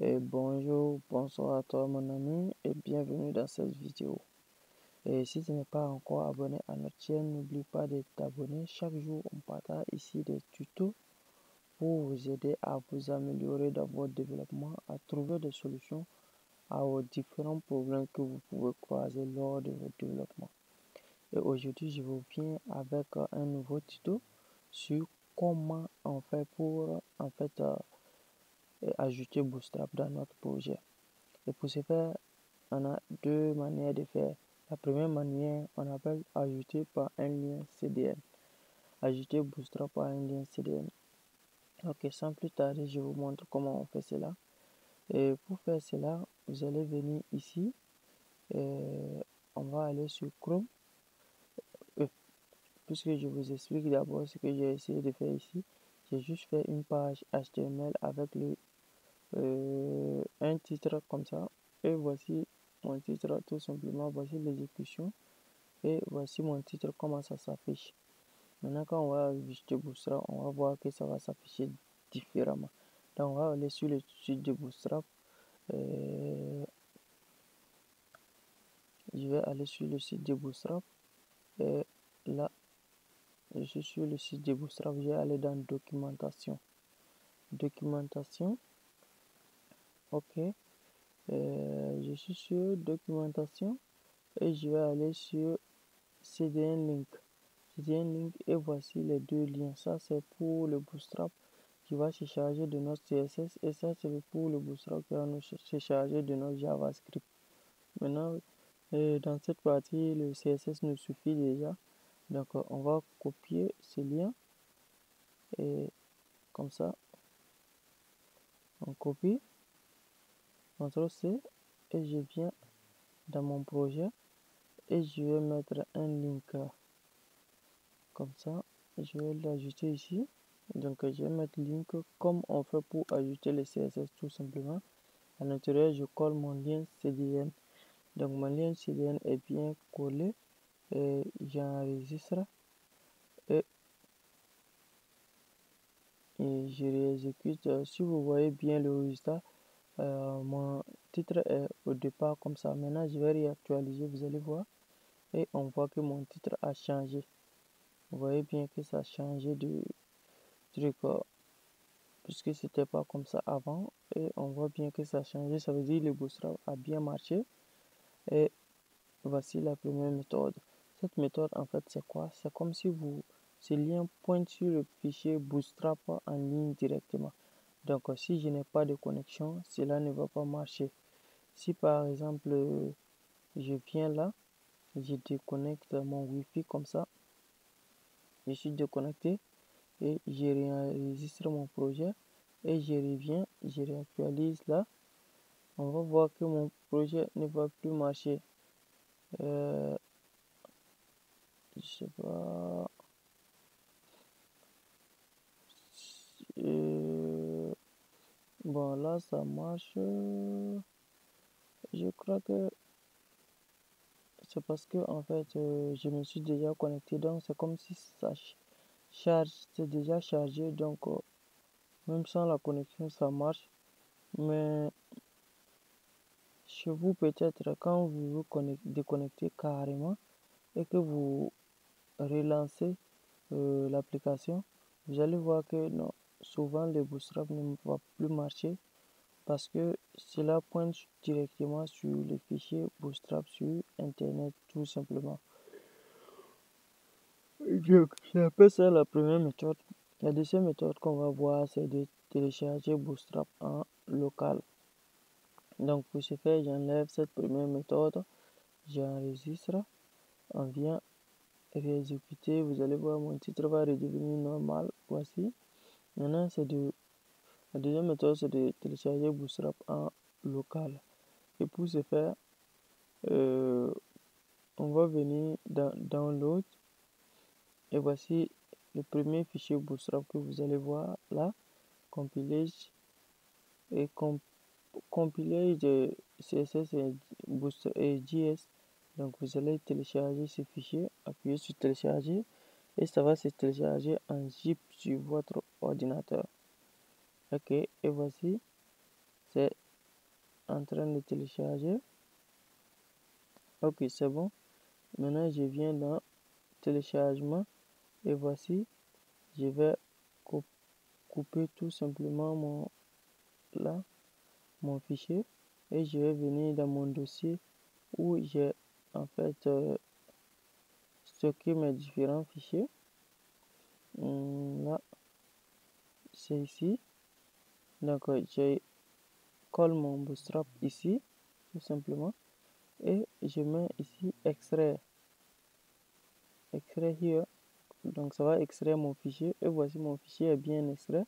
Et bonjour, bonsoir à toi mon ami et bienvenue dans cette vidéo. Et si tu n'es pas encore abonné à notre chaîne, n'oublie pas de t'abonner. Chaque jour, on partage ici des tutos pour vous aider à vous améliorer dans votre développement, à trouver des solutions à vos différents problèmes que vous pouvez croiser lors de votre développement. Et aujourd'hui, je vous viens avec un nouveau tuto sur comment on fait pour ajouter Bootstrap dans notre projet. Et pour ce faire, on a deux manières de faire. La première manière, on appelle ajouter par un lien CDN. Ajouter Bootstrap par un lien CDN. Ok, sans plus tarder, je vous montre comment on fait cela. Et pour faire cela, vous allez venir ici. Et on va aller sur Chrome. Puisque je vous explique d'abord ce que j'ai essayé de faire ici. J'ai juste fait une page HTML avec un titre comme ça. Et voici mon titre tout simplement. Voici l'exécution. Et voici mon titre, comment ça s'affiche. Maintenant, quand on va ajouter Bootstrap, on va voir que ça va s'afficher différemment. Donc, on va aller sur le site de Bootstrap. Je vais aller sur le site de Bootstrap. Et là, je suis sur le site de Bootstrap. Je vais aller dans documentation. Documentation. Ok. Je suis sur documentation. Et je vais aller sur CDN Link. CDN Link et voici les deux liens. Ça, c'est pour le Bootstrap qui va se charger de notre CSS et ça, c'est pour le Bootstrap qui va se charger de notre JavaScript. Maintenant, dans cette partie, le CSS nous suffit déjà. Donc, on va copier ce lien et comme ça, on copie, CTRL-C et je viens dans mon projet et je vais mettre un link comme ça. Je vais l'ajouter ici. Donc, je vais mettre link comme on fait pour ajouter le CSS tout simplement. À l'intérieur, je colle mon lien CDN. Donc, mon lien CDN est bien collé et j'enregistre et je réexécute. Si vous voyez bien le résultat, mon titre est au départ comme ça. Maintenant, je vais réactualiser, vous allez voir. Et on voit que mon titre a changé. Vous voyez bien que ça a changé de truc. Puisque c'était pas comme ça avant et on voit bien que ça a changé, ça veut dire que le Bootstrap a bien marché. Et voici la première méthode. Cette méthode en fait c'est quoi? C'est comme si ce lien pointe sur le fichier Bootstrap en ligne directement. Donc si je n'ai pas de connexion, cela ne va pas marcher. Si par exemple je viens là, je déconnecte mon Wi-Fi comme ça, je suis déconnecté et je réenregistre mon projet et je reviens, je réactualise là, on va voir que mon projet ne va plus marcher. Je sais pas. Bon là ça marche. Je crois que c'est parce que en fait je me suis déjà connecté, donc c'est comme si ça charge, c'est déjà chargé, donc même sans la connexion ça marche. Mais chez vous peut-être quand vous vous déconnectez carrément et que vous relancez l'application, vous allez voir que non, souvent le Bootstrap ne va plus marcher parce que cela pointe directement sur le fichier Bootstrap sur internet tout simplement. C'est un peu ça la première méthode. La deuxième méthode qu'on va voir, c'est de télécharger Bootstrap en local. Donc pour ce faire, j'enlève cette première méthode, j'enregistre, on vient réexécuter, vous allez voir mon titre va redevenir normal. Voici. Maintenant, la deuxième méthode, c'est de télécharger Bootstrap en local. Et pour ce faire, on va venir dans Download. Et voici le premier fichier Bootstrap que vous allez voir là. Compilage et compilage de CSS et JS. Donc vous allez télécharger ce fichier, appuyer sur télécharger et ça va se télécharger en zip sur votre ordinateur. Ok, et voici, c'est en train de télécharger. Ok, c'est bon. Maintenant, je viens dans téléchargement et voici, je vais couper tout simplement mon fichier et je vais venir dans mon dossier où j'ai en fait stocké mes différents fichiers. Là, c'est ici. Donc, je colle mon Bootstrap ici, tout simplement, et je mets ici extraire here. Donc, ça va extraire mon fichier et voici mon fichier est bien extrait.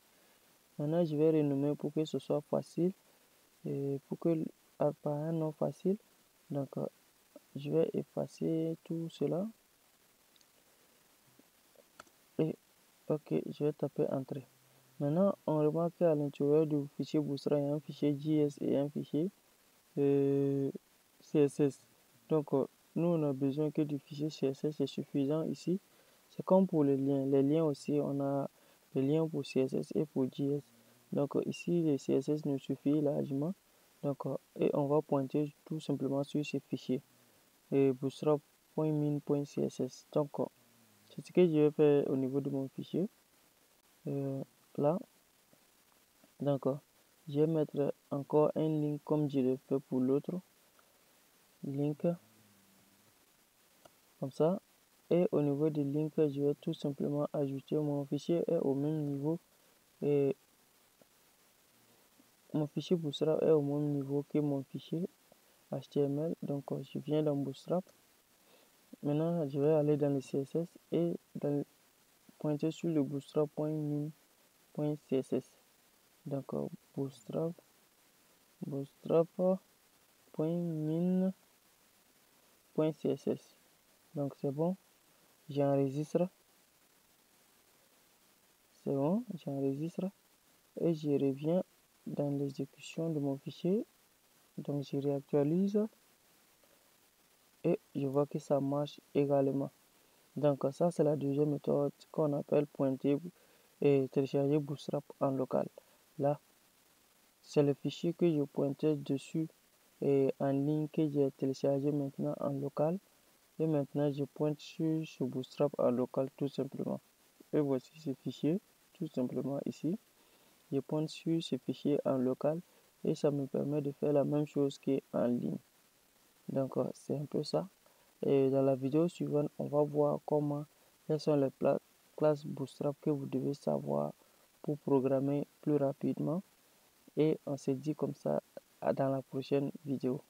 Maintenant, je vais renommer pour que ce soit facile et pour que par un nom facile. Donc, je vais effacer tout cela et ok, je vais taper entrée. Maintenant, on remarque qu'à l'intérieur du fichier Bootstrap, il y a un fichier JS et un fichier CSS. Donc, nous, on a besoin que du fichier CSS, c'est suffisant ici. C'est comme pour les liens. Les liens aussi, on a les liens pour CSS et pour JS. Donc, ici, le CSS nous suffit largement. Donc, et on va pointer tout simplement sur ces fichiers. Bootstrap.min.css. Donc, c'est ce que je vais faire au niveau de mon fichier. Là, d'accord. Je vais mettre encore un link comme je l'ai fait pour l'autre. Link. Comme ça. Et au niveau du link, je vais tout simplement ajouter mon fichier est au même niveau. Et mon fichier Bootstrap est au même niveau que mon fichier HTML. Donc, je viens dans Bootstrap. Maintenant, je vais aller dans le CSS et pointer sur le bootstrap.min.css. Donc, bootstrap.min.css. Donc, c'est bon. J'enregistre. C'est bon, j'enregistre. Et je reviens dans l'exécution de mon fichier. Donc, je réactualise. Et je vois que ça marche également. Donc, ça, c'est la deuxième méthode qu'on appelle pointer et télécharger Bootstrap en local. Là, c'est le fichier que je pointais dessus et en ligne que j'ai téléchargé maintenant en local. Et maintenant, je pointe sur ce Bootstrap en local tout simplement. Et voici ce fichier, tout simplement ici. Je pointe sur ce fichier en local et ça me permet de faire la même chose qu'en ligne. Donc, c'est un peu ça. Et dans la vidéo suivante, on va voir quelles sont les classes Bootstrap que vous devez savoir pour programmer plus rapidement. Et on se dit comme ça dans la prochaine vidéo.